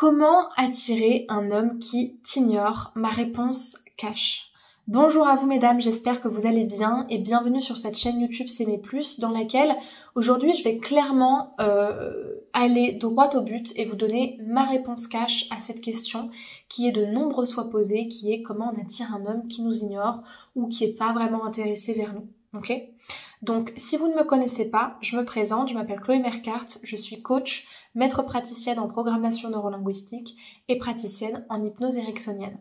Comment attirer un homme qui t'ignore? Ma réponse cash. Bonjour à vous mesdames, j'espère que vous allez bien et bienvenue sur cette chaîne YouTube S'aimer plus dans laquelle aujourd'hui je vais clairement aller droit au but et vous donner ma réponse cash à cette question qui est de nombreuses fois posée, qui est comment on attire un homme qui nous ignore ou qui n'est pas vraiment intéressé vers nous. Ok? Donc si vous ne me connaissez pas, je me présente, je m'appelle Chloé Mercart, je suis coach, maître praticienne en programmation neurolinguistique et praticienne en hypnose ericksonienne.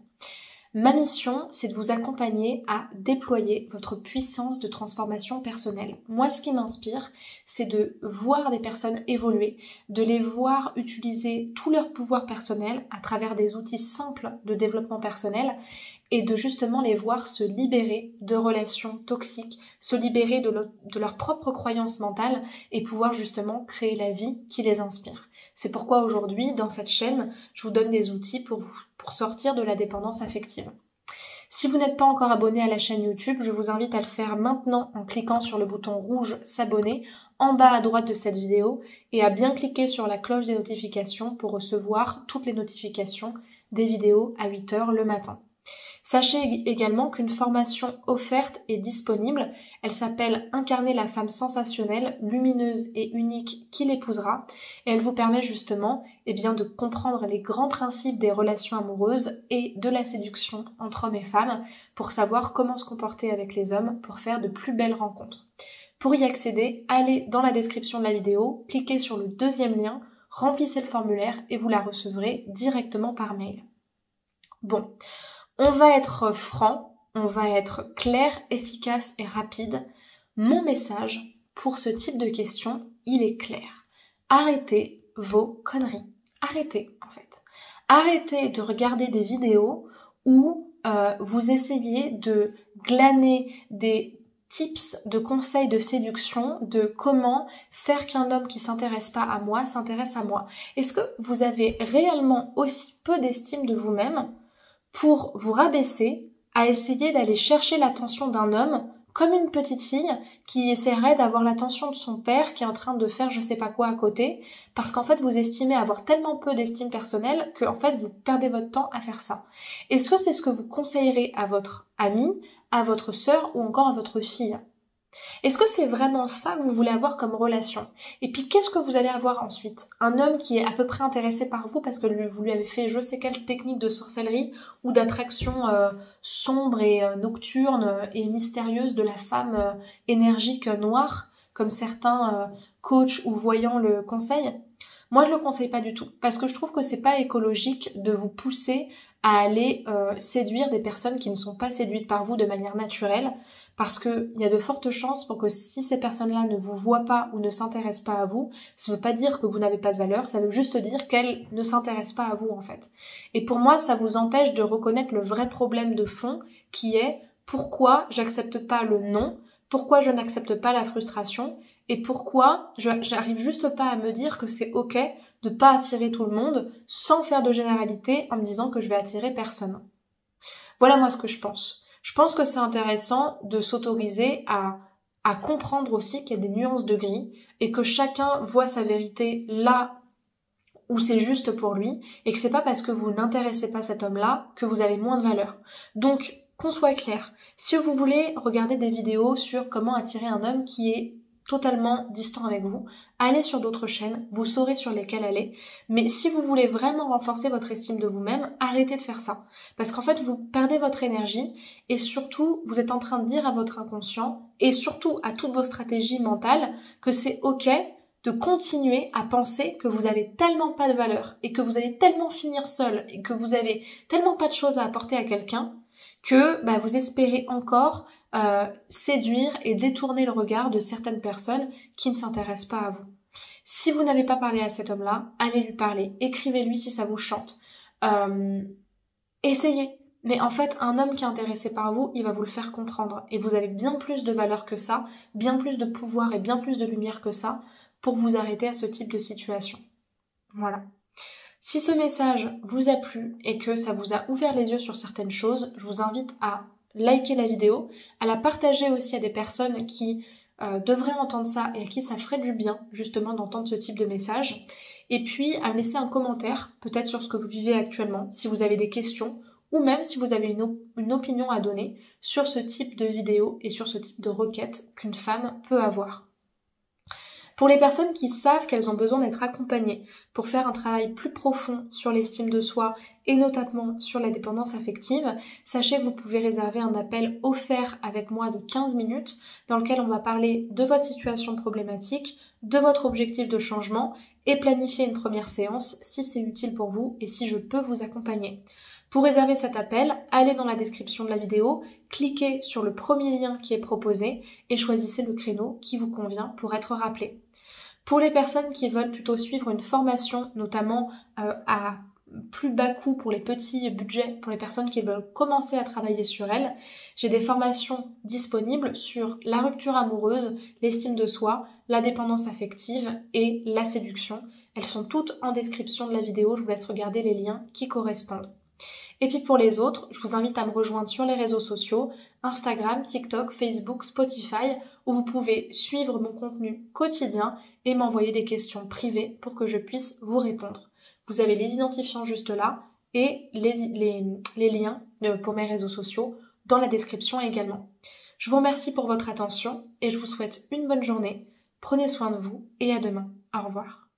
Ma mission, c'est de vous accompagner à déployer votre puissance de transformation personnelle. Moi, ce qui m'inspire, c'est de voir des personnes évoluer, de les voir utiliser tout leur pouvoir personnel à travers des outils simples de développement personnel et de justement les voir se libérer de relations toxiques, se libérer de leur propre croyance mentale et pouvoir justement créer la vie qui les inspire. C'est pourquoi aujourd'hui, dans cette chaîne, je vous donne des outils pour sortir de la dépendance affective. Si vous n'êtes pas encore abonné à la chaîne YouTube, je vous invite à le faire maintenant en cliquant sur le bouton rouge s'abonner en bas à droite de cette vidéo et à bien cliquer sur la cloche des notifications pour recevoir toutes les notifications des vidéos à 8 h le matin. Sachez également qu'une formation offerte est disponible. Elle s'appelle « Incarner la femme sensationnelle, lumineuse et unique qui l'épousera » et elle vous permet justement de comprendre les grands principes des relations amoureuses et de la séduction entre hommes et femmes pour savoir comment se comporter avec les hommes pour faire de plus belles rencontres. Pour y accéder, allez dans la description de la vidéo, cliquez sur le deuxième lien, remplissez le formulaire et vous la recevrez directement par mail. Bon. On va être franc, on va être clair, efficace et rapide. Mon message pour ce type de questions, il est clair. Arrêtez vos conneries. Arrêtez en fait. Arrêtez de regarder des vidéos où vous essayez de glaner des tips de conseils de séduction, de comment faire qu'un homme qui s'intéresse pas à moi s'intéresse à moi. Est-ce que vous avez réellement aussi peu d'estime de vous-même pour vous rabaisser à essayer d'aller chercher l'attention d'un homme comme une petite fille qui essaierait d'avoir l'attention de son père qui est en train de faire je sais pas quoi à côté parce qu'en fait vous estimez avoir tellement peu d'estime personnelle que en fait vous perdez votre temps à faire ça. Est-ce que c'est ce que vous conseillerez à votre ami, à votre sœur ou encore à votre fille? Est-ce que c'est vraiment ça que vous voulez avoir comme relation? Et puis qu'est-ce que vous allez avoir ensuite? Un homme qui est à peu près intéressé par vous parce que vous lui avez fait je sais quelle technique de sorcellerie ou d'attraction sombre et nocturne et mystérieuse de la femme énergique noire, comme certains coachs ou voyants le conseillent. Moi je le conseille pas du tout parce que je trouve que c'est pas écologique de vous pousser à aller séduire des personnes qui ne sont pas séduites par vous de manière naturelle. Parce qu'il y a de fortes chances pour que si ces personnes-là ne vous voient pas ou ne s'intéressent pas à vous, ça ne veut pas dire que vous n'avez pas de valeur, ça veut juste dire qu'elles ne s'intéressent pas à vous en fait. Et pour moi, ça vous empêche de reconnaître le vrai problème de fond qui est pourquoi j'accepte pas le non, pourquoi je n'accepte pas la frustration et pourquoi j'arrive juste pas à me dire que c'est ok de pas attirer tout le monde sans faire de généralité en me disant que je vais attirer personne. Voilà moi ce que je pense. Je pense que c'est intéressant de s'autoriser à comprendre aussi qu'il y a des nuances de gris et que chacun voit sa vérité là où c'est juste pour lui et que c'est pas parce que vous n'intéressez pas cet homme-là que vous avez moins de valeur. Donc, qu'on soit clair, si vous voulez regarder des vidéos sur comment attirer un homme qui est totalement distant avec vous, allez sur d'autres chaînes, vous saurez sur lesquelles aller, mais si vous voulez vraiment renforcer votre estime de vous-même, arrêtez de faire ça, parce qu'en fait vous perdez votre énergie et surtout vous êtes en train de dire à votre inconscient et surtout à toutes vos stratégies mentales que c'est ok de continuer à penser que vous avez tellement pas de valeur et que vous allez tellement finir seul et que vous avez tellement pas de choses à apporter à quelqu'un que vous espérez encore séduire et détourner le regard de certaines personnes qui ne s'intéressent pas à vous. Si vous n'avez pas parlé à cet homme-là, allez lui parler, écrivez-lui si ça vous chante. Essayez. Mais en fait, un homme qui est intéressé par vous, il va vous le faire comprendre. Et vous avez bien plus de valeur que ça, bien plus de pouvoir et bien plus de lumière que ça pour vous arrêter à ce type de situation. Voilà. Si ce message vous a plu et que ça vous a ouvert les yeux sur certaines choses, je vous invite à liker la vidéo, à la partager aussi à des personnes qui devrait entendre ça et à qui ça ferait du bien justement d'entendre ce type de message. Et puis à me laisser un commentaire, peut-être sur ce que vous vivez actuellement, si vous avez des questions, ou même si vous avez une opinion à donner sur ce type de vidéo et sur ce type de requête qu'une femme peut avoir. Pour les personnes qui savent qu'elles ont besoin d'être accompagnées pour faire un travail plus profond sur l'estime de soi et notamment sur la dépendance affective, sachez que vous pouvez réserver un appel offert avec moi de 15 minutes dans lequel on va parler de votre situation problématique, de votre objectif de changement et planifier une première séance si c'est utile pour vous et si je peux vous accompagner. Pour réserver cet appel, allez dans la description de la vidéo, cliquez sur le premier lien qui est proposé et choisissez le créneau qui vous convient pour être rappelé. Pour les personnes qui veulent plutôt suivre une formation, notamment à plus bas coût pour les petits budgets, pour les personnes qui veulent commencer à travailler sur elles, j'ai des formations disponibles sur la rupture amoureuse, l'estime de soi, la dépendance affective et la séduction. Elles sont toutes en description de la vidéo, je vous laisse regarder les liens qui correspondent. Et puis pour les autres, je vous invite à me rejoindre sur les réseaux sociaux, Instagram, TikTok, Facebook, Spotify, où vous pouvez suivre mon contenu quotidien et m'envoyer des questions privées pour que je puisse vous répondre. Vous avez les identifiants juste là et les liens pour mes réseaux sociaux dans la description également. Je vous remercie pour votre attention et je vous souhaite une bonne journée. Prenez soin de vous et à demain. Au revoir.